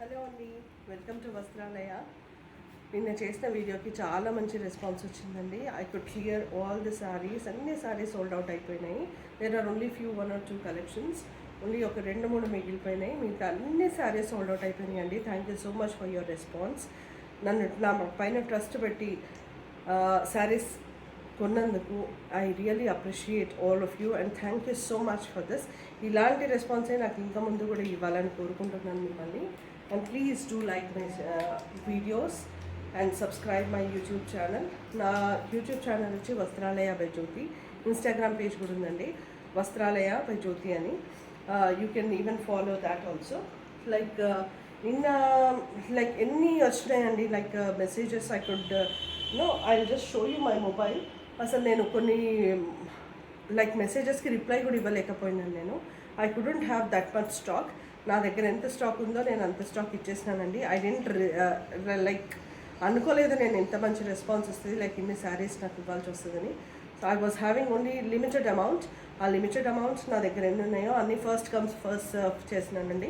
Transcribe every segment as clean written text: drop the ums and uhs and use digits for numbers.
Hello అండి, welcome to వస్త్రాలయ. నిన్న చేసిన వీడియోకి చాలా మంచి రెస్పాన్స్ వచ్చిందండి. I could clear all the sarees. అన్ని సారీస్ సోల్డ్ అవుట్ అయిపోయినాయి. There are only few 1 or 2 collections. Only ఒక 2-3 మిగిలిపోయినాయి. మిగతా అన్ని సారీస్ సోల్డ్ అవుట్ అయిపోయినాయి అండి. Thank you so much for your response. నా పైన ట్రస్ట్ పెట్టి సారీస్ కొన్నందుకు I really appreciate all of you and thank you so much for this. ఇలాంటి రెస్పాన్సే నాకు ఇంకా ముందు కూడా ఇవ్వాలని కోరుకుంటున్నాను మిమ్మల్ని. And please do like my videos and subscribe my YouTube channel. నా యూట్యూబ్ ఛానల్ వచ్చి వస్త్రాలయ బై జ్యోతి. ఇన్స్టాగ్రామ్ పేజ్ కూడా ఉందండి, వస్త్రాలయ బై జ్యోతి అని. You can even follow that also. నిన్న ఎన్ని వచ్చినాయండి messages. I could I just show you my mobile. అసలు నేను కొన్ని మెసేజెస్కి రిప్లై కూడా ఇవ్వలేకపోయినాను. నేను I couldn't have that much stock. నా దగ్గర ఎంత స్టాక్ ఉందో నేను అంత స్టాక్ ఇచ్చేసినానండి. ఐ డెంట్ అనుకోలేదు నేను ఎంత మంచి రెస్పాన్స్ వస్తుంది, ఇన్ని శారీస్ నాకు ఇవ్వాల్సి వస్తుందని. So I was having only limited amount. ఆ లిమిటెడ్ అమౌంట్స్ నా దగ్గర ఎన్ని ఉన్నాయో అన్ని ఫస్ట్ కమ్స్ ఫస్ట్ సర్వ్ చేసినానండి.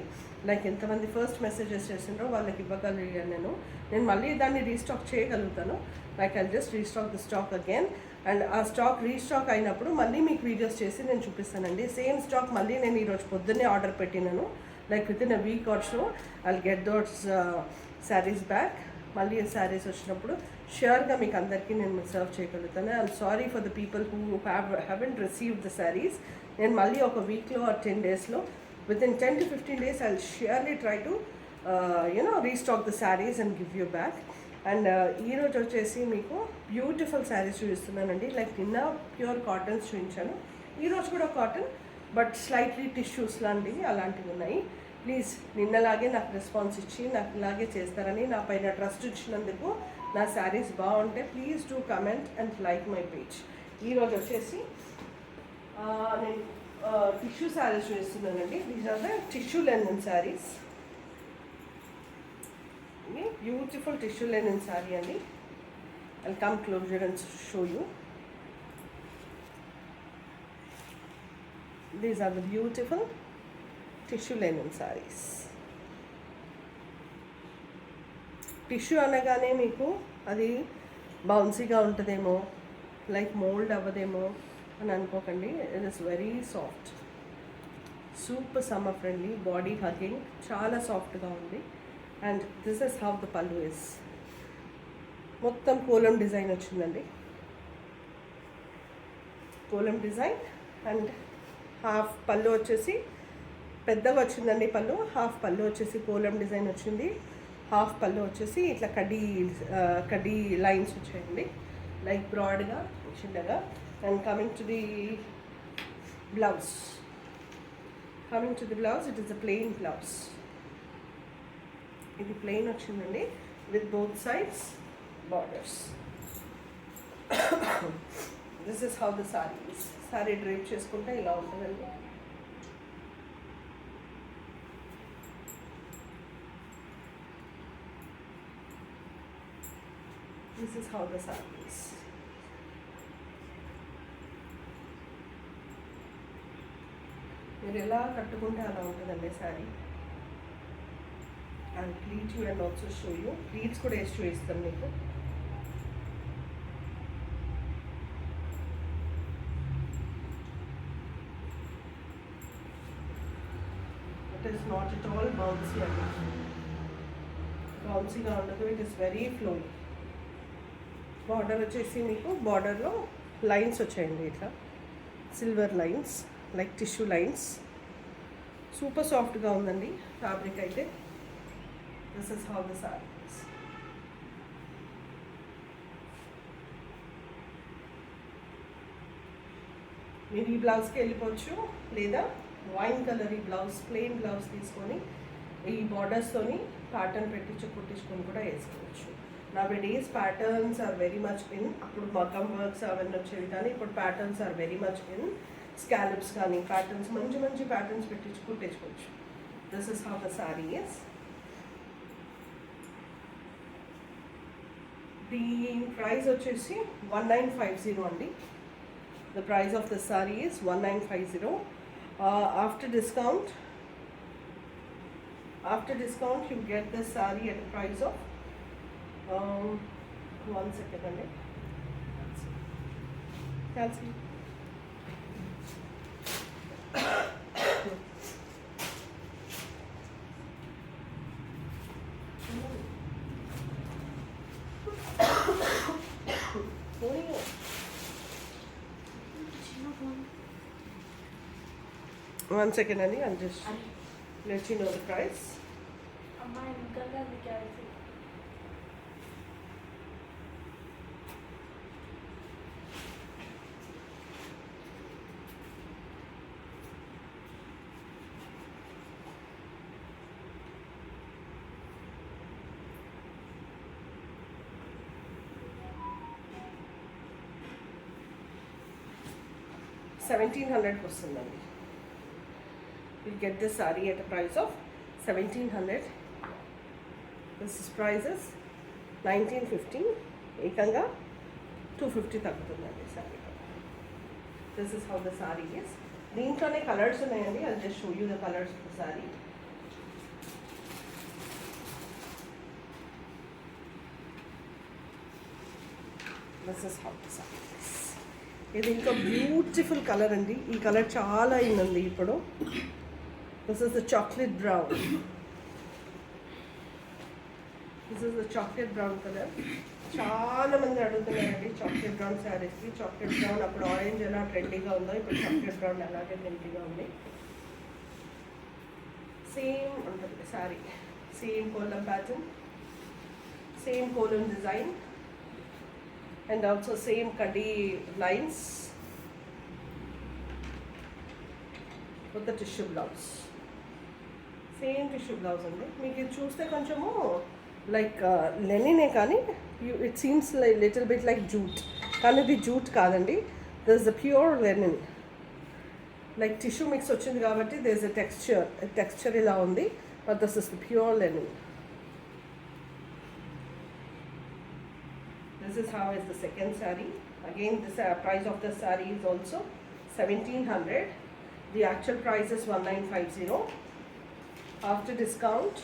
ఎంతమంది ఫస్ట్ మెసేజెస్ చేసిండ్రో వాళ్ళకి ఇవ్వగలిగాను నేను మళ్ళీ దాన్ని రీస్టాక్ చేయగలుగుతాను. I just restock the stock again. And ఆ స్టాక్ రీస్టాక్ అయినప్పుడు మళ్ళీ మీకు వీడియోస్ చేసి నేను చూపిస్తానండి. సేమ్ స్టాక్ మళ్ళీ నేను ఈరోజు పొద్దున్నే ఆర్డర్ పెట్టినాను. Within a week or so I'll get those sarees back. మళ్ళీ శారీస్ వచ్చినప్పుడు ష్యూర్గా మీకు అందరికీ నేను సర్వ్ చేయగలుగుతాను. I'm sorry for the people who haven't received the sarees. నేను మళ్ళీ ఒక వీక్లో ఆర్ 10 daysలో within 10 to 15 days I'll surely try to restock the sarees and give you back. And ఈరోజు వచ్చేసి మీకు బ్యూటిఫుల్ శారీస్ చూపిస్తున్నానండి. నిన్న ప్యూర్ కాటన్స్ చూపించాను, ఈరోజు కూడా కాటన్ బట్ స్లైట్లీ టిష్యూస్ లాంటివి అలాంటివి ఉన్నాయి. ప్లీజ్ నిన్నలాగే నాకు రెస్పాన్స్ ఇచ్చి నాకు ఇలాగే చేస్తారని నా పైన ట్రస్ట్ ఇచ్చినందుకు, నా శారీస్ బాగుంటే please do comment and like my page. ఈరోజు వచ్చేసి నేను టిష్యూ శారీస్ చూపిస్తున్నానండి. These are the tissue linen sarees. Beautiful tissue linen sari అండి. I'll come closer and show you. These are the beautiful tissue linen sarees. టిష్యూ అనగానే మీకు అది బౌన్సీగా ఉంటుందేమో, మోల్డ్ అవ్వదేమో అని అనుకోకండి. It is very soft, super summer friendly, body hugging, చాలా సాఫ్ట్గా ఉంది. And this is how the pallu is. మొత్తం కోలం డిజైన్ వచ్చిందండి, కోలం డిజైన్. అండ్ హాఫ్ పళ్ళు వచ్చేసి పెద్దగా వచ్చిందండి. హాఫ్ పళ్ళు వచ్చేసి కోలం డిజైన్ వచ్చింది. హాఫ్ పళ్ళు వచ్చేసి ఇట్లా కడ్డీ లైన్స్ వచ్చాయండి, బ్రాడ్గా చిన్నగా. And coming to the blouse, it is a plain blouse. ఇది ప్లెయిన్ వచ్చిందండి with both sides borders. This is how the sorry is. Sorry డ్రైప్ చేసుకుంటే ఇలా ఉంటుందండి. This is how the sorry is. మీరు ఎలా కట్టుకుంటే అలా ఉంటుందండి sorry. And pleat you and also show you. Pleats కూడా వేసి చూపిస్తాను మీకు. It is not at all bouncy అండి, బౌన్సీగా ఉండదు. It is very flowy. Border వచ్చేసి మీకు బార్డర్లో లైన్స్ వచ్చాయండి, ఇట్లా silver lines, tissue lines. Super సాఫ్ట్గా ఉందండి ఫ్యాబ్రిక్ అయితే. This is how the sorry is. మీరు ఈ బ్లౌజ్కి వెళ్ళిపోవచ్చు, లేదా వైన్ కలర్ ఈ బ్లౌజ్, ప్లెయిన్ బ్లౌజ్ తీసుకొని ఈ బార్డర్స్తోని ప్యాటర్న్ కుట్టించుకొని కూడా వేసుకోవచ్చు. Nowadays patterns are very much in. అప్పుడు మగ్గం వర్క్స్ అవన్నీ వచ్చేవి, కానీ ఇప్పుడు patterns are very much in. Scallops కానీ ప్యాటర్న్స్, మంచి ప్యాటర్న్స్ కుట్టించుకోవచ్చు. This is how the sorry is. దీని ప్రైస్ వచ్చేసి 1950 అండి. The price of the saree is 1950. After discount After discount, you get this saree at a price of 1 second అండి. Cancel. One second, Annie. I'll just let you know the price. $1,700 వస్తుందండి. You'll get this saree at a price of 1,700. This is prices 1950. ఏకంగా 250 తగ్గుతుందండి saree. This is how the saree is. దీంట్లోనే colours ఉన్నాయండి. I'll just show you the colors of the saree. This is how the saree is. ఇది ఇంకా beautiful colour అండి. ఈ colour చాలా అయిందండి ఇప్పుడు. This is the chocolate brown. This is the chocolate brown colour. చాలా మంది అడుగుతున్నారండి చాక్లెట్ బ్రౌన్ శారీస్కి. చాక్లెట్ బ్రౌన్ అప్పుడు ఆరెంజ్ ఎలా ట్రెండీగా ఉందో ఇప్పుడు చాక్లెట్ బ్రౌన్ అలాగే ట్రెండీగా ఉంది. సేమ్ ఉంటుంది saree. Same kolam pattern, same kolam design, and also same kaddi lines with the tissue blouse. Same tissue blouse andi. Meeku idi chuste konchemu like linen kani it seems like little bit like jute, kani idi jute kadandi. There is a pure linen, like tissue mix ochindi kabatti there is a texture ila undi, but this is the pure linen. This is how is the second saree. Again, this price of the saree is also 1,700. The actual price is 1,950. After discount,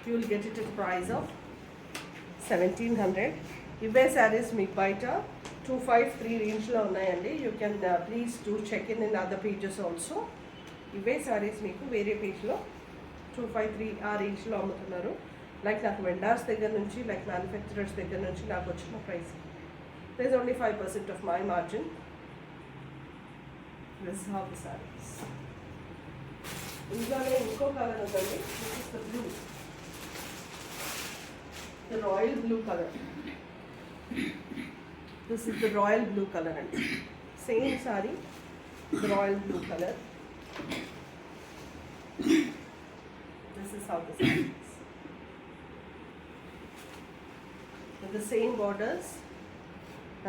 you will get it at the price of 1,700. Ive sarees meeku baita 253 range lo unnayandi. You can please do check in other pages also. Ive sarees meeku vere page lo 253 ఆ range లో అమ్ముతున్నారు. Like నాకు vendors దగ్గర నుంచి, like manufacturers దగ్గర నుంచి నాకు వచ్చిన price. There is only 5% of my margin. This is how the sarees. ఇందులోనే ఇంకో కలర్ ఉందండి. This is the blue, the royal blue colour. This is the royal blue colour అండి. Same sari, the royal blue colour. This is how the sari. With the same borders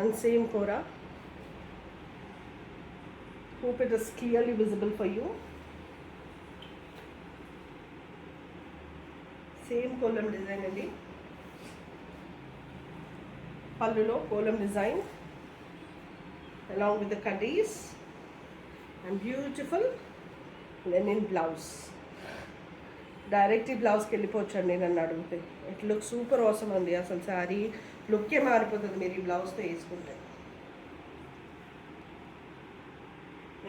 and same kora. Hope it is clearly visible for you. Same column design andi. Pallulo column design along with the kadis and beautiful linen blouse. Direct ఈ బ్లౌజ్కి వెళ్ళిపోవచ్చండి నన్ను అడిగితే. It look super అవసరం అండి. అసలు శారీ లుక్కే మారిపోతుంది మీరు ఈ బ్లౌజ్తో వేసుకుంటే.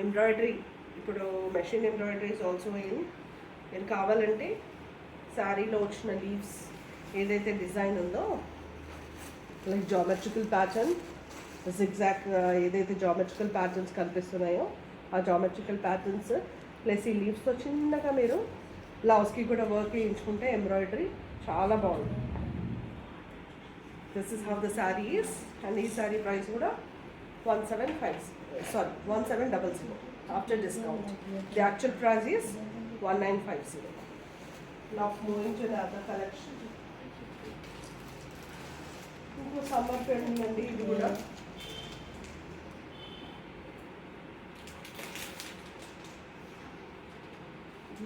ఎంబ్రాయిడరీ, ఇప్పుడు machine embroidery is also in. మీరు కావాలంటే శారీలో వచ్చిన లీవ్స్ ఏదైతే డిజైన్ ఉందో, లైక్ జామెట్రికల్ ప్యాటర్న్, ఎగ్జాక్ట్ ఏదైతే జామెట్రికల్ ప్యాటర్న్స్ కనిపిస్తున్నాయో ఆ జామెట్రికల్ ప్యాటర్న్స్ ప్లస్ ఈ లీవ్స్తో చిన్నగా మీరు బ్లౌజ్కి కూడా వర్క్ వేయించుకుంటే ఎంబ్రాయిడరీ చాలా బాగుంది. This is how the sari is. And ఈ శారీ ప్రైస్ కూడా 1700 after discount. The actual price is 1950. Now moving to another collection. ఇంకో సమ్మర్ ట్రెండ్ అండి ఇది కూడా.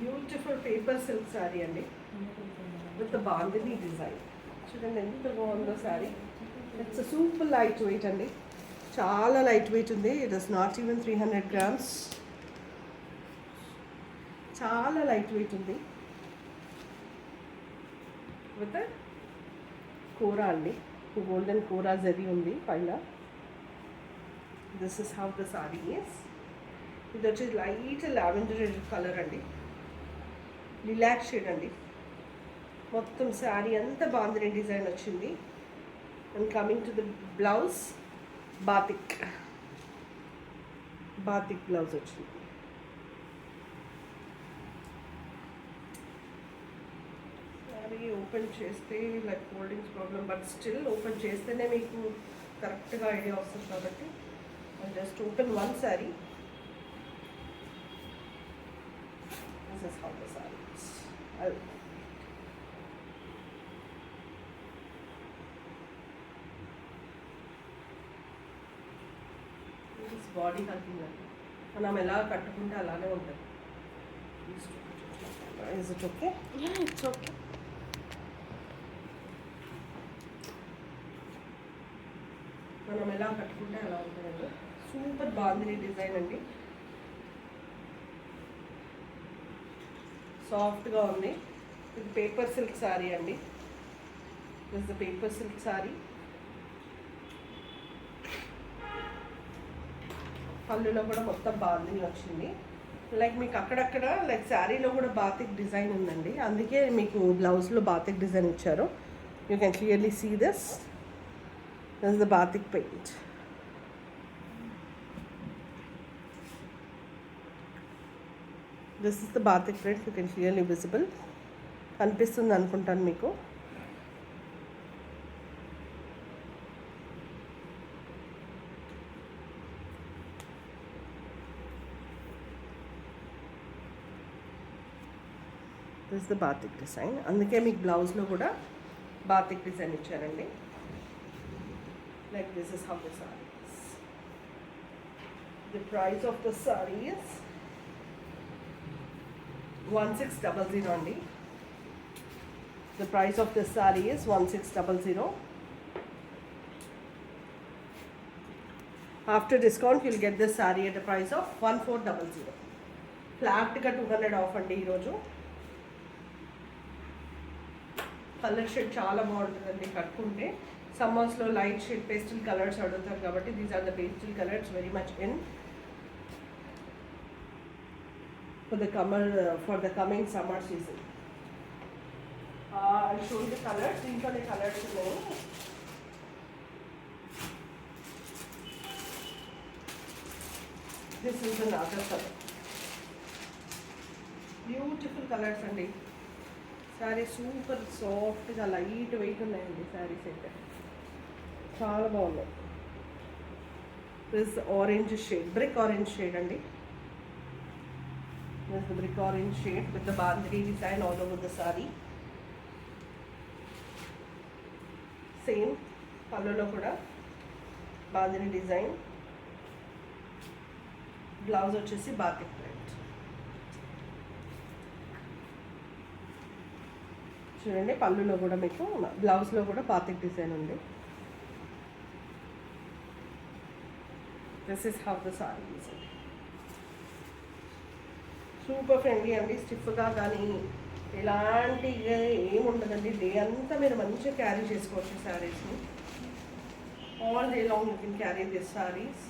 బ్యూటిఫుల్ పేపర్ సిల్క్ శారీ అండి విత్ ద బాందిని డిజైన్. చూడండి ఎంత బాగుందో sari. It's super light wait అండి, చాలా లైట్ వెయిట్ ఉంది. It is not even 300 grams. చాలా లైట్ వెయిట్ ఉంది. విత్ కూర అండి, గోల్డెన్ కూర జరీ ఉంది పైన. This is how the sorry is. ఇది వచ్చి లైట్ లావెండర్ కలర్ అండి, రిలాక్స్ షేడ్ అండి. మొత్తం శారీ అంతా బాందిని డిజైన్ వచ్చింది. And coming to the blouse, batik blouse వచ్చింది. శారీ ఓపెన్ చేస్తే like holdings problem, but still open చేస్తేనే మీకు కరెక్ట్గా ఐడియా వస్తుంది కాబట్టి I just open one sari. This is how the sari is. Body hugging అండి, మనం ఎలా కట్టుకుంటే అలానే ఉంటుంది. Is it okay? It's okay. మనం ఎలా కట్టుకుంటే అలా ఉంటుందండి. సూపర్ బాందిని డిజైన్ అండి, సాఫ్ట్గా ఉంది. ఇది పేపర్ సిల్క్ శారీ అండి. This the paper silk sari. పళ్ళులో కూడా మొత్తం బాందిని వచ్చింది. లైక్ మీకు అక్కడక్కడ లైక్ శారీలో కూడా బాతిక్ డిజైన్ ఉందండి, అందుకే మీకు బ్లౌజ్లో బాతిక్ డిజైన్ ఇచ్చారు. You can clearly see this. This is the batik paint. This is the batik print. You can clearly visible కనిపిస్తుంది అనుకుంటాను మీకు. This is the batik design, అందుకే మీకు బ్లౌజ్లో కూడా బాతిక్ డిజైన్ ఇచ్చారండి. Like this is how the sorry is. The price of the sorry is 1600 అండి. The price of the sorry is 1600. After discount you'll get this saree at the price of 1400. ఫ్లాట్గా 200 of అండి ఈరోజు. Colour shade చాలా బాగుంటుందండి కట్టుకుంటే. సమ్మర్స్లో light shade pastel colours అడుగుతారు కాబట్టి these are the pastel colours very much in for the coming summer season. I show the colours. దీంట్లోనే కలర్స్ ఉన్నాయి. This is another colour. Beautiful colours అండి. శారీ సూపర్ సాఫ్ట్గా లైట్ వెయిట్ ఉన్నాయండి శారీస్ అయితే, చాలా బాగున్నాయి. This orange shade, brick orange shade అండి. This brick orange shade with the bandhani design all over the sari. Same పళ్ళులో కూడా బాందిని డిజైన్. బ్లౌజ్ వచ్చేసి బాతిక్ ప్రింట్. చూడండి పళ్ళులో కూడా మీకు బ్లౌజ్లో కూడా బాతిక్ డిజైన్ ఉంది. This is how the sari is. Super friendly అండి, స్టిఫ్గా కానీ ఎలాంటి ఏముండదండి. డే అంతా మీరు మంచిగా క్యారీ చేసుకోవచ్చు శారీస్ని. All day long you can carry this sarees.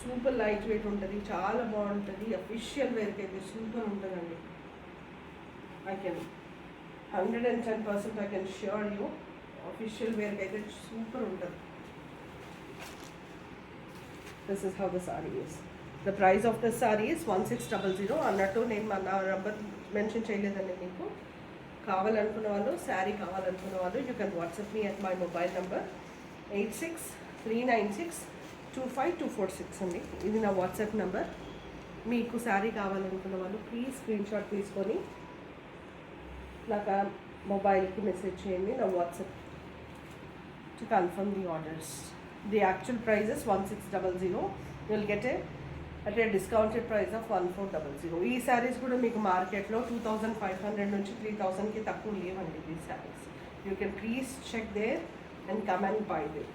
Super light weight ఉంటుంది, చాలా బాగుంటుంది. అఫీషియల్ వేర్కి అయితే సూపర్ ఉంటుందండి. I can 110% I can assure you official wear అయితే సూపర్ ఉంటుంది. This is how the saree is. The price of the saree is 1600. అన్నట్టు నేను నా నంబర్ మెన్షన్ చేయలేదండి. మీకు కావాలనుకున్న వాళ్ళు, శారీ కావాలనుకున్న వాళ్ళు you can WhatsApp me at my mobile number 8639625246 అండి. ఇది నా వాట్సాప్ నెంబర్. మీకు శారీ కావాలనుకున్న వాళ్ళు ప్లీజ్ స్క్రీన్ షాట్ తీసుకొని నాకు మొబైల్కి మెసేజ్ చేయండి, నా WhatsApp to confirm the orders. The actual price is 1600. Will get at a discounted price of 1400. ఈ శారీస్ కూడా మీకు మార్కెట్లో 2500 నుంచి 3000కి తక్కువ లేవండి. ఈ sarees you can please check there and come and buy there.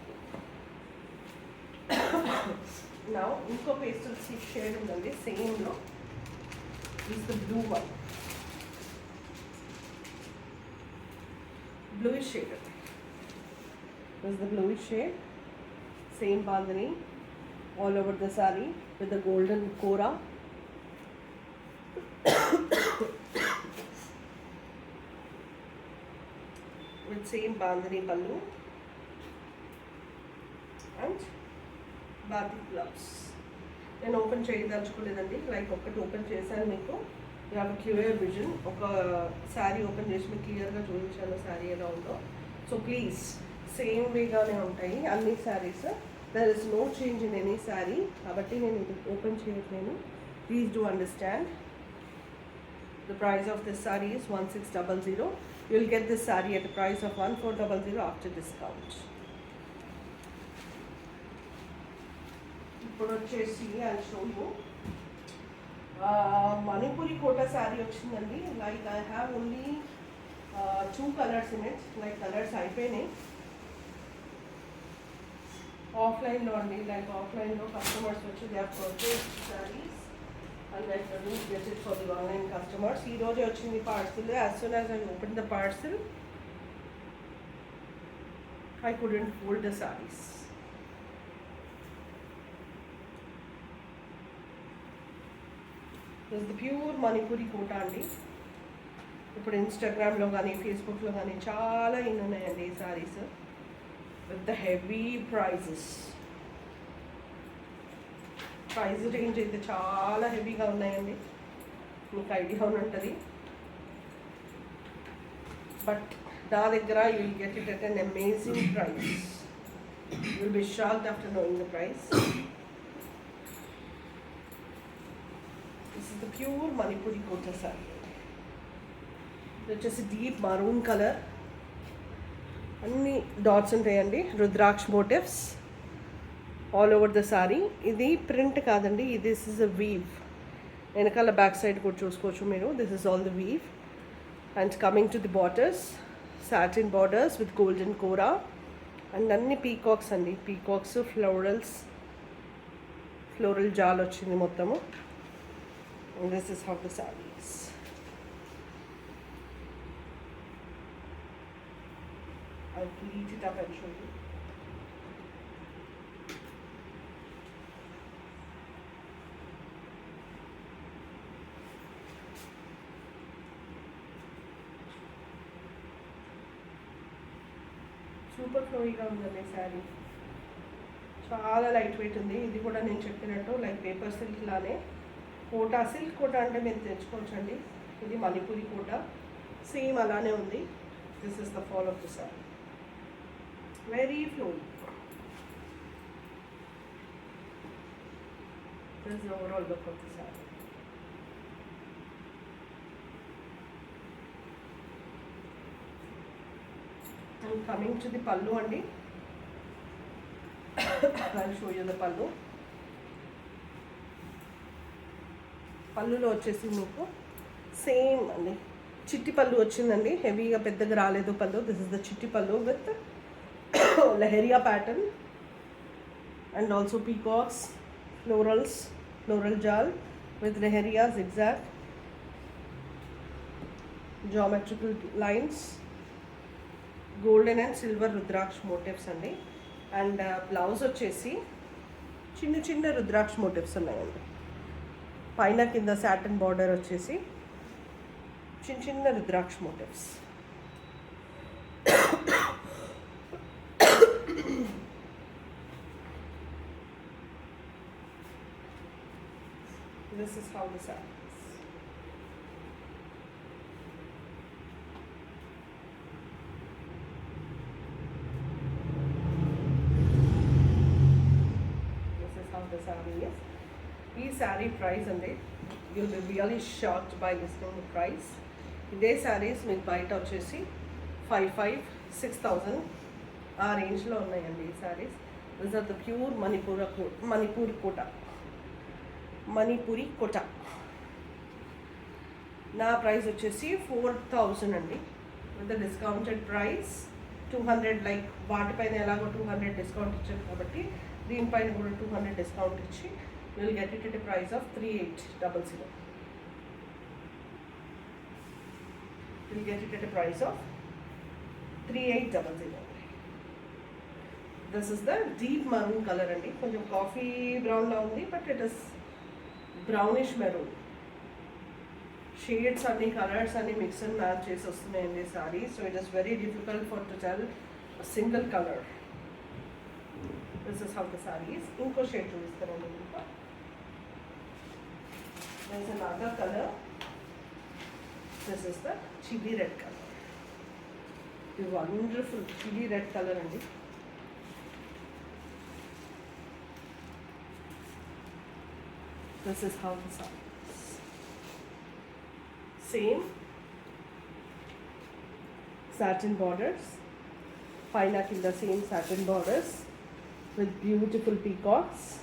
నా ఇంకో పేస్టల్ షేడ్ ఉందండి సేమ్లో. Is the blue one. bluish shade. This is the bluish shade. Same bandhani all over the saree with the golden kora. With same bandhani pallu and batik gloves. నేను open చేయదలుచుకోలేదండి, like ఒకటి open చేశాను మీకు. You have clear vision. ఒక sari open చేసి మీకు క్లియర్గా చూపించాను శారీ ఎలా ఉందో. సో ప్లీజ్ సేమ్ వేగానే ఉంటాయి అన్ని sarees. There is no change in any sari. కాబట్టి నేను ఇది ఓపెన్ చేయట్లేను. Please do understand. The price of this sari is 1600. You will get this sari at the price of 1400 after discount. ఇప్పుడు వచ్చేసి I show you Manipuri Kota sari వచ్చిందండి. Like I have only 2 colours in it. Like colours అయిపోయినాయి ఆఫ్లైన్లో అండి. Like ఆఫ్లైన్లో customers వచ్చి they have purchased sarees and I don't get it for the online customers. ఈరోజే వచ్చింది parcel. As soon as I open the parcel I couldn't hold the sarees. This the pure Manipuri Kota అండి. ఇప్పుడు ఇన్స్టాగ్రామ్లో కానీ ఫేస్బుక్లో కానీ చాలా ఇన్ని ఉన్నాయండి ఈ sarees with the heavy prices. Price range అయితే చాలా హెవీగా ఉన్నాయండి, మీకు ఐడియా ఉంటుంది. బట్ నా దగ్గర you will get it at an amazing price. You will be shocked after knowing the price. This is the pure Manipuri kota saree. It is a deep maroon color. Anni dots untayandi, Rudraksh motifs all over the saree. Idi print kadandi, this is a weave. Enakala back side kuda chuskochu meeru. This is all the weave. And coming to the borders, satin borders with golden kora and anni peacocks andi. Peacocks, florals, floral jal ochindi mottamu. And this is how the saree is. I'll pleat it up and show you. Super ఫ్లోయిగా ఉందండి శారీ. చాలా light weight ఉంది. ఇది కూడా నేను చెప్పినట్టు like paper silk లానే quota. Silk quota అంటే మీరు తెచ్చుకోవచ్చండి. ఇది మణిపురి కోటా సేమ్ అలానే ఉంది. This is the fall of the sorry. Very ఫ్లోయి. This is the overall look of the sorry. And coming to the పల్లు అండి. ఐ షో యూ ద పల్లు. పళ్ళులో వచ్చేసి మీకు సేమ్ అండి చిట్టి పళ్ళు వచ్చిందండి. హెవీగా పెద్దగా రాలేదు పళ్ళు. This is the chitti pallu with lahariya pattern and also peacocks, florals, floral jaal with lahariya, zigzag, geometrical lines, golden and silver rudraksha motifs అండి. అండ్ బ్లౌజ్ వచ్చేసి చిన్న చిన్న రుద్రాక్ష మోటివ్స్ ఉన్నాయండి. పైన కింద సాటిన్ బార్డర్ వచ్చేసి చిన్న చిన్న రుద్రాక్ష motifs. This is how the saree is. This is how the saree is. ఈ శారీ ప్రైస్ అండి, you will be really shocked by listing the price. ఇదే శారీస్ మీకు బయట వచ్చేసి 5,000-6,000 ఆ రేంజ్లో ఉన్నాయండి ఈ sarees. This are the pure Manipuri Kota. నా ప్రైస్ వచ్చేసి 4,000 అండి. With the discounted price 200. Like వాటిపైన ఎలాగో 200 డిస్కౌంట్ ఇచ్చారు కాబట్టి దీనిపైన కూడా 200 డిస్కౌంట్ ఇచ్చి you will get it at a price of 3,800. You will get it at a price of 3800. This is the deep maroon color andi. Konjam coffee brown la undi, but it is brownish maroon. Shades and colors and mix and match chesi vastunayandi saree. So it is very difficult for to tell a single color. This is how the saree is. Inko shade chupistarandi meeku. There is another color. This is the chili red color. The wonderful chili red color andi. This is how the saree is. Same satin borders. Pina in the same satin borders with beautiful peacocks,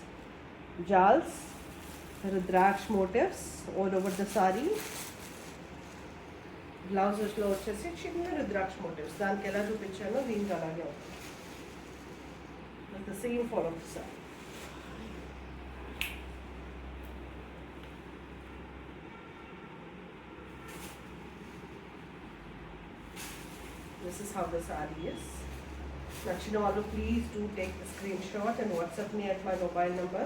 jals, rudraksh motifs all over the saree. Blouses lo vachesi chinna rudraksh motifs. Daniki ela chupichano deeniki alage untadi. With the same fall of the saree. This is how the saree is. Nachina vallu please do take the screenshot and WhatsApp me at my mobile number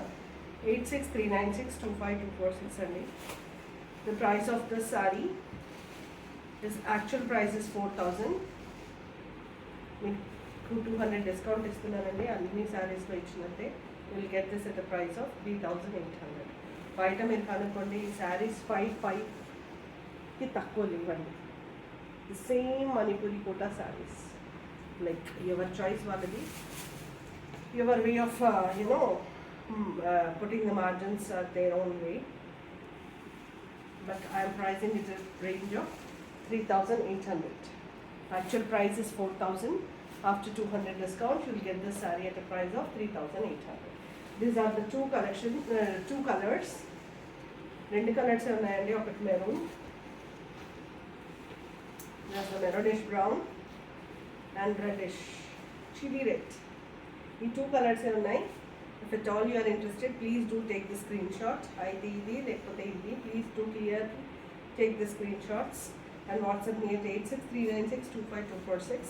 8639625246 andi. The price of this saree is actual price is 4000. Meeku 200 discount istunanandi. Anni sarees lo ichinatte you will get this at a price of 3800. Baita meer kanukondi ee sarees 55 ki takko levandi. The same Manipuri Kota sarees, like your choice valadi, your way of putting the margins their own way. But I am pricing it at range of 3800. Actual price is 4000. After 200 discount, you will get this saree at a price of 3800. These are the two colors. Rendu colors unnayandi, okati maroon. There's the maroonish brown and reddish chili red. These two colors are nice. If at all you are interested, please do take the screenshot. Please do clearly take the screenshots and WhatsApp me at 8639625246.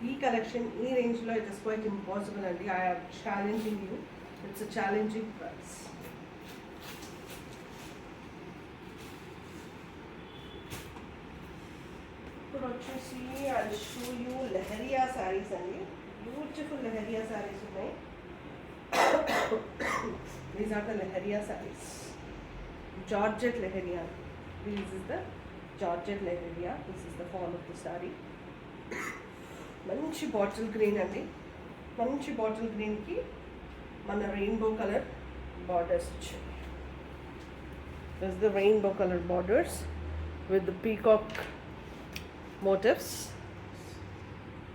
This collection, this range, it is quite impossible and I am challenging you. It's a challenging price. I'll show you Lehariya sarees and beautiful Lehariya sarees. These are the Lehariya sarees. Georgette Lehariya. This is the Georgette Lehariya. This is the fall of the saree. Manchi bottle green andi. Manchi bottle green ki mana rainbow color borders. This is the rainbow color borders with the peacock motifs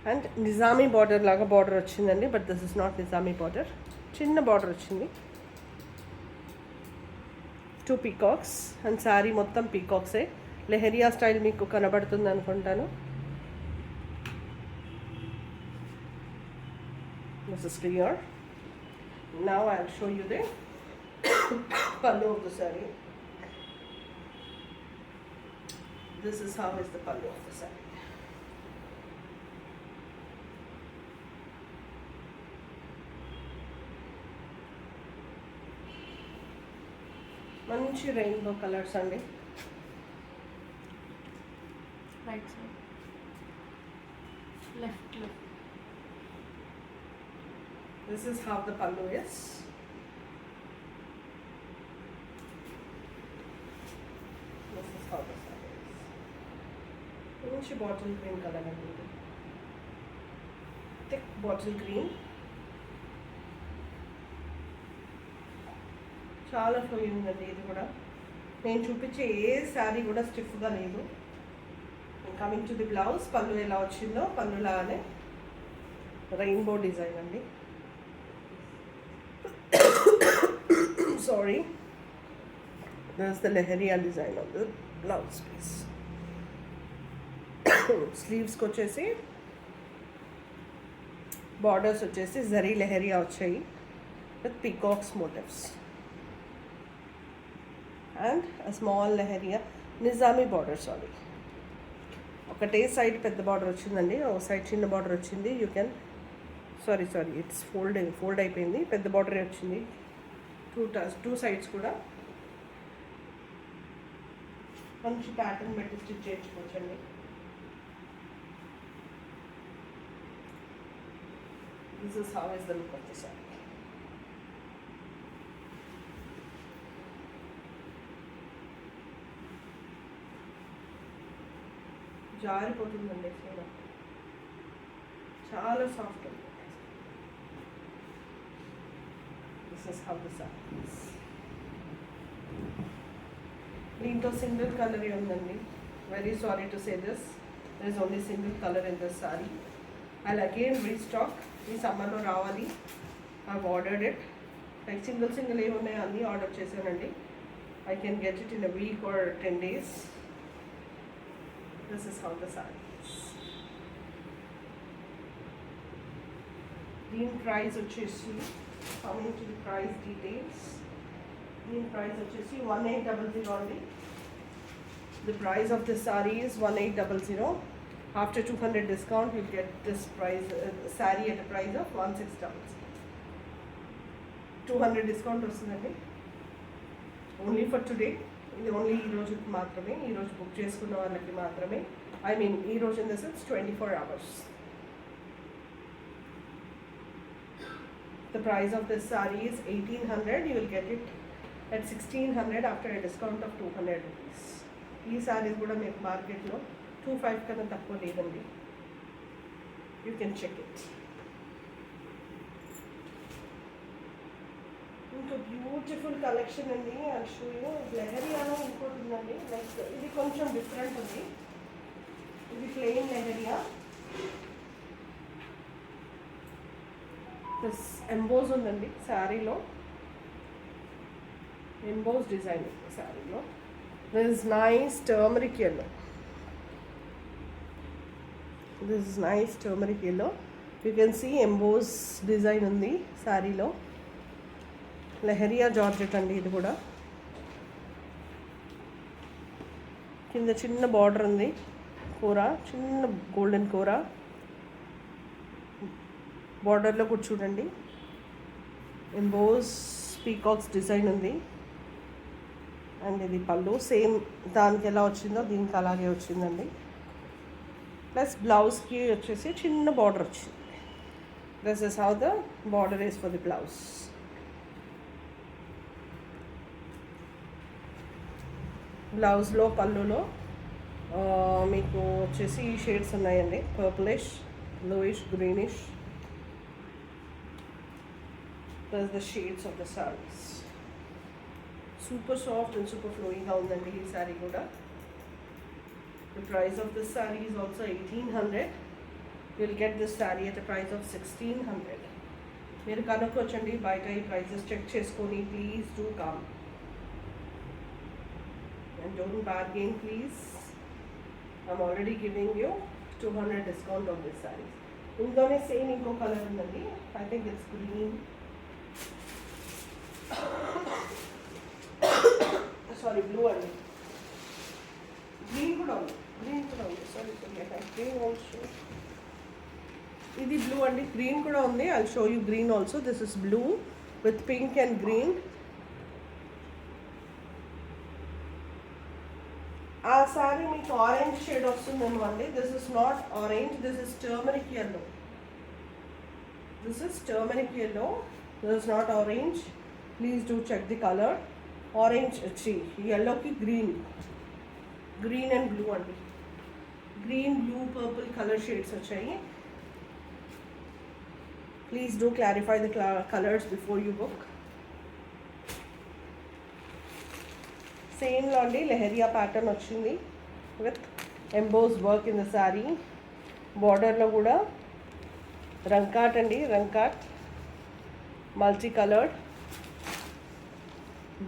and Nizami border laga border vachindandi, but this is not Nizami border. Chinna border vachindi. Two peacocks and saree mottam peacocks e. Lehariya style meeku kanabadutundi anukuntanu. This is clear. Now I'll show you the pallu of the saree. This is how is the pallu of the saree. Manchi rainbow colors andi. Right side. Left. This is how the pallu is. This is how the saree is. Manchi bottle green color andi. Thick bottle green. చాలా flowing ఉందండి ఇది కూడా. నేను చూపించే ఏ శారీ కూడా స్టిఫ్గా లేదు. Coming to the blouse, pallu ఎలా వచ్చిందో పళ్ళులాగానే రెయిన్బో డిజైన్ అండి. Sorry, this the lehariya design on the blouse piece. స్లీవ్స్కి వచ్చేసి బార్డర్స్ వచ్చేసి జరీ లెహరియా వచ్చాయి with peacocks motifs and a small lehariya Nizami border, sorry. ఒకటే సైడ్ పెద్ద బార్డర్ వచ్చిందండి, ఒక సైడ్ చిన్న బార్డర్ వచ్చింది. You can sorry it's fold అయిపోయింది. పెద్ద బార్డరే వచ్చింది టూ సైడ్స్ కూడా. మంచి ప్యాటర్న్ పెట్టి స్టిచ్ చేయించుకోవచ్చండి. This is how is the look of the sari. జారిపోతుందండి చీర, చాలా సాఫ్ట్ ఉంది. This is how the sari. దీంట్లో సింగిల్ కలర్ ఉందండి. Very sorry to say this, there is only single colour in this sari. I'll again restock. ఈ సమ్మర్లో రావాలి. I ordered it. Like single ఏమున్నాయో అన్నీ ఆర్డర్ చేశానండి. I can get it in a week or 10 days. This is how the saree is. Dean price వచ్చేసి, coming to the price details. Dean price వచ్చేసి 1800 only. The price of this saree is 1800. After 200 discount, you'll get this price saree at a price of 1600. 200 discount వస్తుందండి. Only for today. ఇది only ఈ రోజుకి మాత్రమే, ఈరోజు book చేసుకున్న వాళ్ళకి మాత్రమే. ఐ మీన్ ఈ రోజు in the sense 24 hours. The price of this sorry is 1800. You will get it at 1600 after a discount of 200 rupees. ఈ సారీస్ కూడా మీకు మార్కెట్లో 25 కన్నా తక్కువ లేదండి. You can check it. ఇంకా బ్యూటిఫుల్ కలెక్షన్ అండి. అది షో యూ. లెహరియాలో ఇంకోటి ఉందండి. లైక్ ఇది కొంచెం డిఫరెంట్ ఉంది. ఇది ప్లెయిన్ లెహరియా. ప్లస్ ఎంబోజ్ ఉందండి శారీలో. ఎంబోజ్ డిజైన్ ఉంది శారీలో. This is nice turmeric yellow. This is nice turmeric yellow. You can see emboss design ఉంది శారీలో. లెహరియా జార్జెట్ అండి ఇది కూడా. కింద చిన్న బార్డర్ ఉంది, కూర చిన్న గోల్డెన్ కూర. బార్డర్లో కూడా చూడండి ఎంబోస్ పీకాక్స్ డిజైన్ ఉంది. అండ్ ఇది పళ్ళు సేమ్ దానికి ఎలా వచ్చిందో దీనికి అలాగే వచ్చిందండి. ప్లస్ బ్లౌజ్కి వచ్చేసి చిన్న బార్డర్ వచ్చింది. This is how the border is for the blouse. బ్లౌజ్లో పళ్ళులో మీకు వచ్చేసి ఈ షేడ్స్ ఉన్నాయండి. Purplish, bluish, greenish. Plus the shades of the sarees. Super soft and super ఫ్లోయింగ్గా ఉందండి ఈ శారీ కూడా. The price of this sari is also 1800. Will get this sari at the price of 1600. మీరు కనుక్కోవచ్చండి బయట ఈ ప్రైజెస్ చెక్ చేసుకొని. Please do come and don't bargain please. I'm already giving you 200 discount on this saree. ఇందులోనే సేమ్ ఇంకో colour ఉందండి. I think it's green. Sorry blue అండి. Green కూడా ఉంది. Sorry green also. ఇది బ్లూ అండి. గ్రీన్ కూడా ఉంది. I'll show you green also. This is blue with pink and green. ఆ సారీ మీకు ఆరెంజ్ షేడ్ వస్తుందేమో అండి. This is not orange, this is turmeric yellow. This is turmeric yellow. This is not orange. Please do check the color. Orange, yellow ki green and blue andi. Green, blue, purple color shades vachayi. Please do clarify the colors before you book. Same lo andi lehariya pattern vachindi with embossed work in the saree. Border lo kuda rangkat అండి. Rangkat multi coloured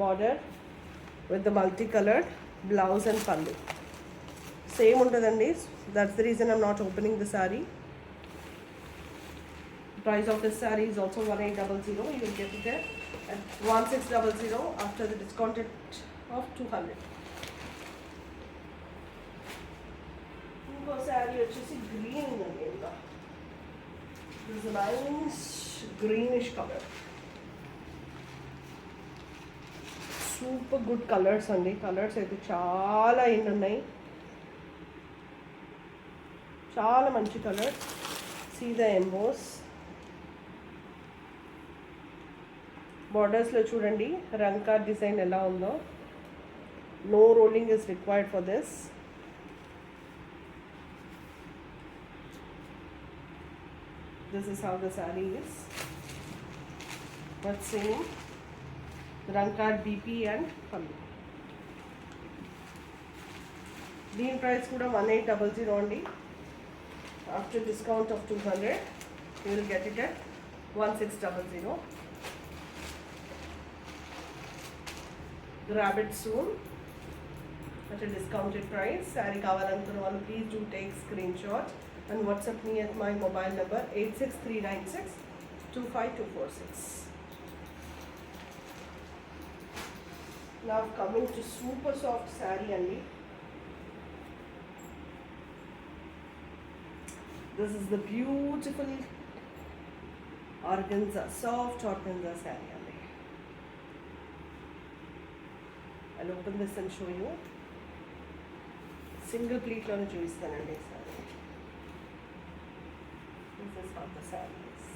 border with the multi coloured blouse and pallu same ఉంటుందండి. That's the reason I'm not opening the sari. Price of this sari is also 1800. You will get it at 1600 after the discounted of 200. ఇంకో శారీ వచ్చేసి green ఉందండి. ఇంకా this nice greenish colour. Super good colours అండి. Colours అయితే చాలా ఎన్ని ఉన్నాయి, చాలా మంచి కలర్స్. See the emboss. బార్డర్స్లో చూడండి రంకా డిజైన్ ఎలా ఉందో. No rolling is required for this. This is how the saree is. But same Rankar BP and Pallu. Dean price kuda 1800 only. After discount of 200, you will get it at 1600. Grab it soon at a discounted price. Saree kavalanukuna vallu please do take screenshot and WhatsApp me at my mobile number 86396 25246. Now coming to super soft saree andi. This is the beautiful organza, soft organza saree andi. I'll open this and show you. Single pleat lone చూపిస్తానండి saree. This is how the saree is.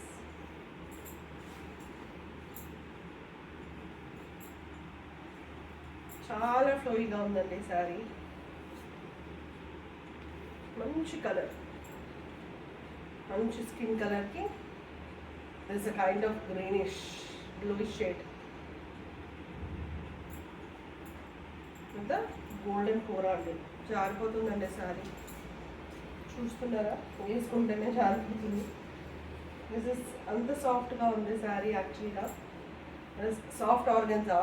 చాలా ఫ్లోయిగా ఉందండి శారీ. మంచి colour, మంచి skin కలర్కి this a kind of greenish bluish shade with golden కూర అండి. జారిపోతుందండి శారీ, చూస్తున్నారా? వేసుకుంటేనే జారిపోతుంది. దిస్ ఇస్ అంత సాఫ్ట్గా ఉంది శారీ. యాక్చువల్గా సాఫ్ట్ ఆర్గన్జా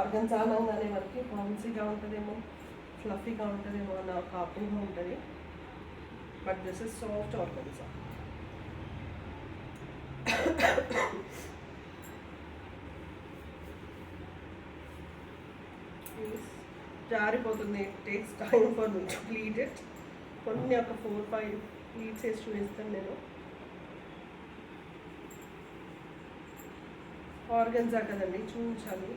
అనగానే మనకి బౌన్సీగా ఉంటుందేమో, ఫ్లఫీగా ఉంటుందేమో అన్న ఒక అపోహ ఉంటుంది. But this is soft organza. జారిపోతుంది. It takes time for me to pleat it. కొన్ని ఒక 4-5 ప్లీట్స్ వేసి చూపిస్తాను నేను. ఆర్గన్జా కదండి, చూపించాలి.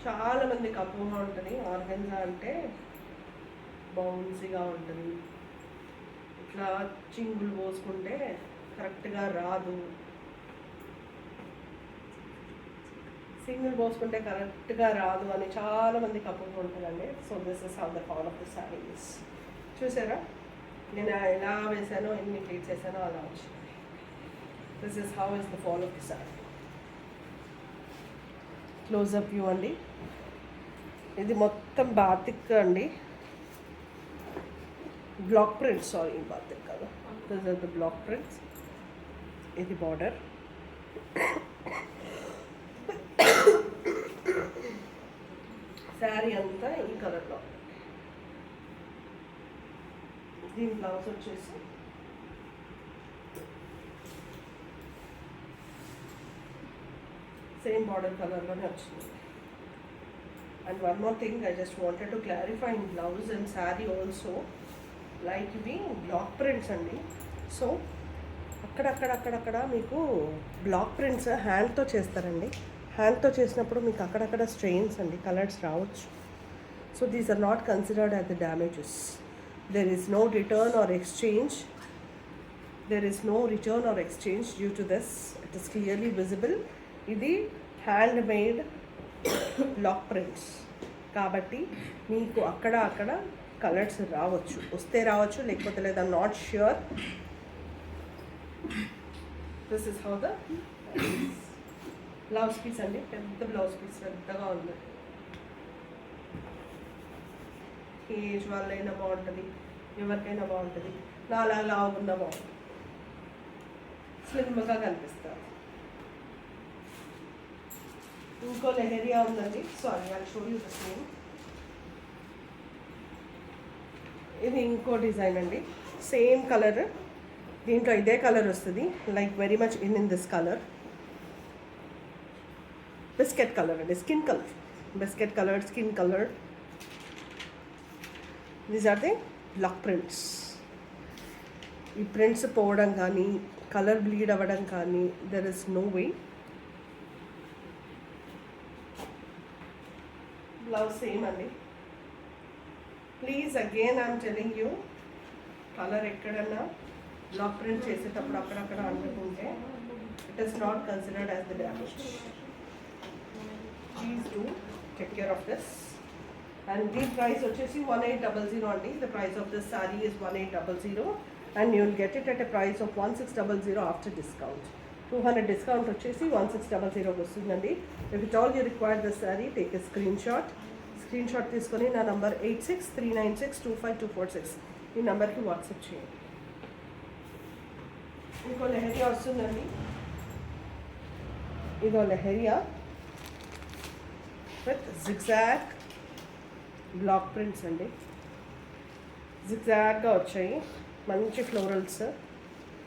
చాలా మందికి అపోహ ఉంటుంది ఆర్గన్జా అంటే బౌన్సీగా ఉంటుంది, ఇట్లా చింగులు పోసుకుంటే కరెక్ట్గా రాదు, సింగిల్ పోసుకుంటే కరెక్ట్గా రాదు అని చాలా మందికి అపోహ ఉంటుందండి. So this is how the fall of the saris. చూసారా నేను ఎలా వేసానో, ఎన్ని ప్లీట్స్ వేసానో అలా వచ్చింది. This is how is the fall of the saree. Close up view అండి. ఇది మొత్తం బాతిక్ అండి, బ్లాక్ ప్రింట్స్. సారీ, బాతిక్ కాదు. This are the block prints. ఇది బార్డర్. శారీ అంతా ఈ కలర్లో. దీని బ్లౌజ్ వచ్చేసి సేమ్ బార్డర్ కలర్లోనే వచ్చింది. And one more thing I just wanted to clarify in blouse and sari also, like ఇవి బ్లాక్ ప్రింట్స్ అండి. సో అక్కడక్కడ మీకు బ్లాక్ ప్రింట్స్ హ్యాండ్తో చేస్తారండి. హ్యాండ్తో చేసినప్పుడు మీకు అక్కడక్కడ స్ట్రెయిన్స్ అండి, కలర్స్ రావచ్చు. So these are not considered as the damages. There is no return or exchange. There is no return or exchange due to this. It is clearly visible. ఇది hand made block prints కాబట్టి మీకు అక్కడ కలర్స్ రావచ్చు, వస్తే రావచ్చు, లేకపోతే లేదా not sure. This is how the blouse piece అండి. పెద్ద బ్లౌజ్ పీస్, పెద్దగా ఉంది. ఏజ్ వాళ్ళైనా బాగుంటుంది, ఎవరికైనా బాగుంటుంది. నాలా లావున్నా బాగుంటుంది, స్లిమ్గా కనిపిస్తారు. ఇంకో లెహరియా ఉందండి. Sorry, I show you the same. ఇది ఇంకో డిజైన్ అండి, సేమ్ కలర్. దీంట్లో ఇదే కలర్ వస్తుంది, like very much in this colour. Biscuit colour అండి, skin colour, biscuit colour, skin colour. These are the block prints. ఈ ప్రింట్స్ పోవడం కానీ కలర్ బ్లీడ్ అవ్వడం కానీ there is no way. Blouse same అండి. Please again I'm telling you, colour ఎక్కడన్నా block print చేసేటప్పుడు అక్కడక్కడ అనుకుంటే it is not considered as the damage. Please do take care of this. And దీని ప్రైస్ వచ్చేసి 1800 అండి. The price of this sari is 1800 and you will get it at a price of 1600 after discount. 200 discount వచ్చేసి 1600 వస్తుందండి. If it all you require this sorry take a screen shot తీసుకొని నా number 8639625246 ఈ నెంబర్కి WhatsApp చేయండి. ఇంకో లెహరియా వస్తుందండి. ఇదో leheriya with zigzag block prints అండి. జిగ్జాగ్గా వచ్చాయి, మంచి ఫ్లోరల్స్.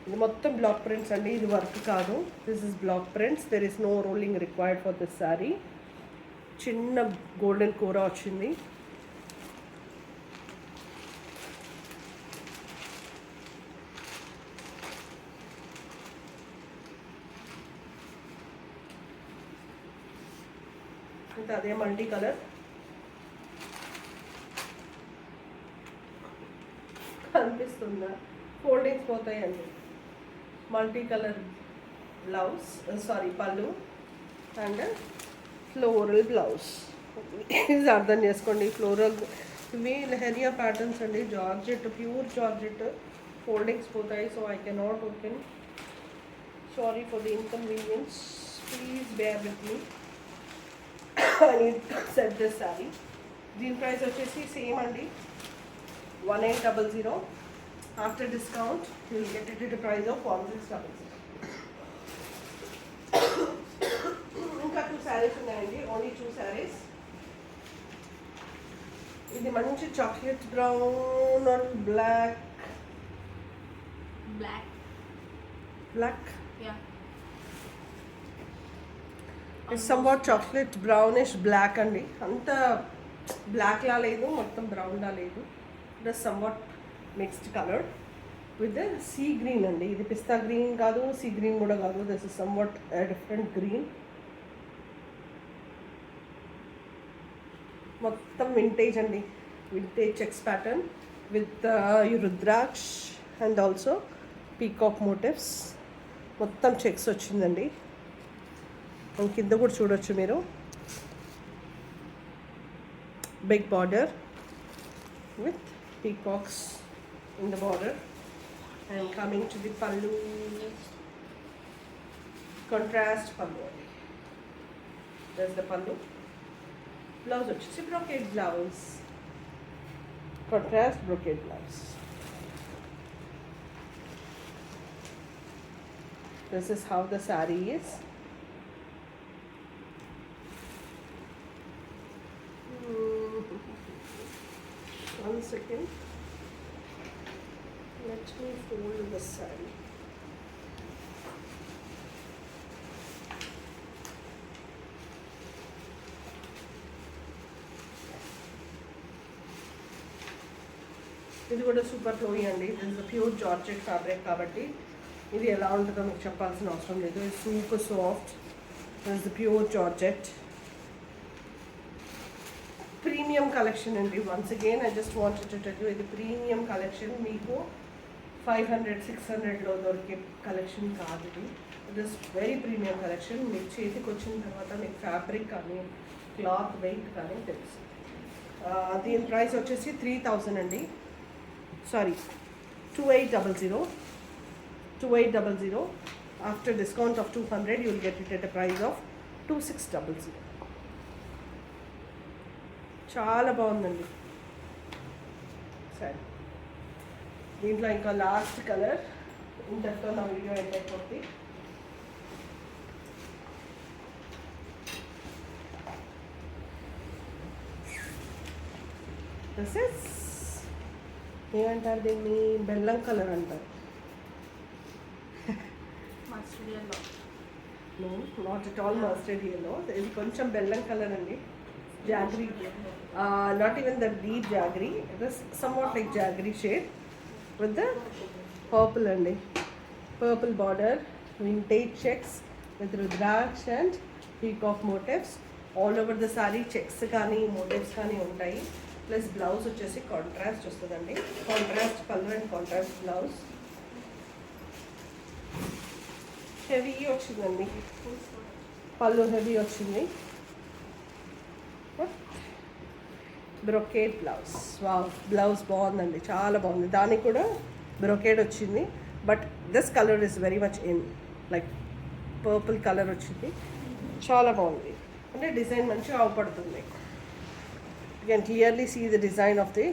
ఇది మొత్తం బ్లాక్ ప్రింట్స్ అండి, ఇది వర్క్ కాదు. This is block prints. There is no rolling required for this sari. చిన్న గోల్డెన్ కూర వచ్చింది. ఇంకా అదే మల్టీ కలర్ కనిపిస్తుందా? ఫోల్డింగ్స్ పోతాయండి. Multi colour blouse, sari pallu and floral blouse. ఇది అర్థం చేసుకోండి. ఫ్లోరల్ ఇవి లెహరియా ప్యాటర్న్స్ అండి. Georgette, pure georgette. ఫోల్డింగ్స్ పోతాయి, so I cannot open. Sorry for the inconvenience. Please bear with me. I need to set this sari. దీని price వచ్చేసి same అండి, 1800. After discount you will get it at price of 1600. ఇంకా 2 శారీస్ ఉన్నాయండి, only 2 saris. ఇది మంచి chocolate brown or black. It's somewhat chocolate brownish black అండి. అంత black లా లేదు, మొత్తం బ్రౌన్ లా లేదు. It is somewhat mixed colour with sea green అండి. ఇది పిస్తా గ్రీన్ కాదు, సీ గ్రీన్ కూడా కాదు. This is somewhat different green. మొత్తం వింటేజ్ అండి, vintage checks pattern with rudraksha and also peacock motifs. మొత్తం చెక్స్ వచ్చిందండి. కింద కూడా చూడొచ్చు మీరు. Big border with peacocks in the border. And coming to the పల్లు, కాంట్రాస్ట్ పల్లు అండి. దట్స్ ద పల్లు. బ్లౌజ్ వచ్చేసి brocade blouse, contrast brocade blouse. This is how the saree is. One second. Let me fold the saree. ఇది కూడా super flowy అండి. ఇది is pure georgette fabric కాబట్టి ఇది ఎలా ఉంటుందో మీకు చెప్పాల్సిన అవసరం లేదు. ఇది super soft. This is pure georgette. Premium collection అండి. Once again I just wanted to tell you, ఇది ప్రీమియం కలెక్షన్. మీకు 500-600లో దొరికే కలెక్షన్ కాదు ఇది. It is very premium collection. మీకు చేతికి వచ్చిన తర్వాత మీకు ఫ్యాబ్రిక్ కానీ క్లాత్ వెయిట్ కానీ తెలుసు. దీని ప్రైస్ వచ్చేసి 3000 అండి. Sorry 2800. After discount of 200 you will get it at a price of 2600. చాలా బాగుందండి సరే. దీంట్లో ఇంకా లాస్ట్ కలర్. ఇంతతో నా వీడియో ఎండ్ అయిపోతుంది. దిస్ ఇస్ ఏమంటారు దీన్ని? బెల్లం కలర్ అంటారు. No, not at all mustard yellow. ఇది కొంచెం బెల్లం కలర్ అండి. jaggery, not even the deep jaggery, it is somewhat like jaggery shade with the purple and purple border, vintage checks with rudraksh and peacock motifs. All over the saree checks కానీ motifs కానీ ఉంటాయి. Plus blouse వచ్చేసి contrast వస్తుందండి, contrast colour and contrast blouse. Heavy వచ్చిందండి, పళ్ళు heavy వచ్చింది. Brocade blouse, wow blouse బాగుందండి, చాలా బాగుంది. దానికి కూడా బ్రొకేడ్ వచ్చింది, but this colour is very much in, like purple colour వచ్చింది, చాలా బాగుంది. అంటే డిజైన్ మంచిగా అవపడుతుంది. You can clearly see the design of the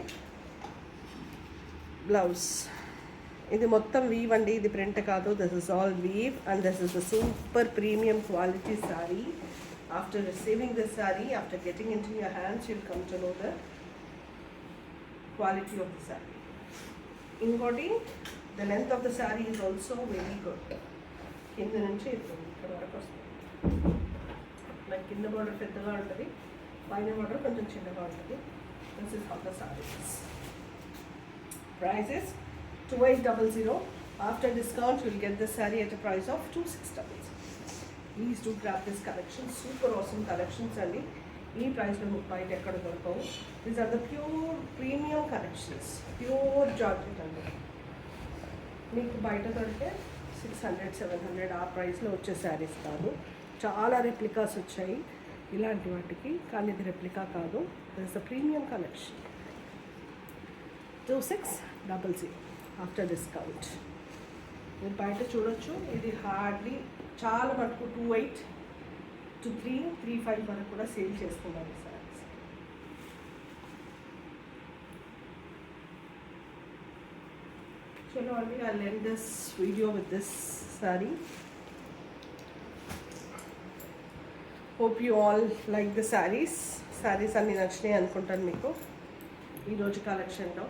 blouse. ఇది మొత్తం వీవ్ అండి, ఇది ప్రింట్ కాదు. This is all weave and this is the super premium quality sari. After receiving this sari, after getting in to your hands, you'll come to know the quality of the sari. ఇంకోటి, the length of the sari is also very good. కింద నుంచి ఇక్కడ వరకు వస్తుంది. Like కింద border పెద్దగా ఉంటుంది, పైన బార్డర్ కొంచెం చిన్నగా ఉంటుంది. This is how the sorry is. Price is 2800. After discount, you will get this saree at a price of 2600. Please do grab this collection. Super awesome collections అండి. ఈ ప్రైస్లో మీకు బయట ఎక్కడ దొరకవు. These are the pure premium collections, pure georgette అండి. మీకు బయట దొరికే 600, 700 ఆ ప్రైస్లో వచ్చే శారీస్ కాదు. చాలా రెప్లికాస్ వచ్చాయి ఇలాంటి వాటికి, కానీ ఇది రెప్లికా కాదు. This the premium collection. 2600 after discount. మీరు బయట చూడొచ్చు, ఇది హార్డ్లీ చాలా మటుకు 28 to 335 వరకు కూడా సేల్ చేస్తున్నారు ఈ సారీస్. చలో అండి, I'll end this video with this saree. Hope you all like the sarees. Sarees అన్ని నచ్చినాయి అనుకుంటాను మీకు ఈరోజు కలెక్షన్లో.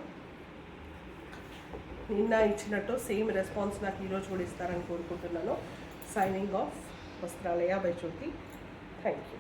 నిన్న ఇచ్చినట్టు సేమ్ రెస్పాన్స్ నాకు ఈరోజు కూడా ఇస్తారని కోరుకుంటున్నాను. Signing off, Vastralaya by Jyothi. Thank you.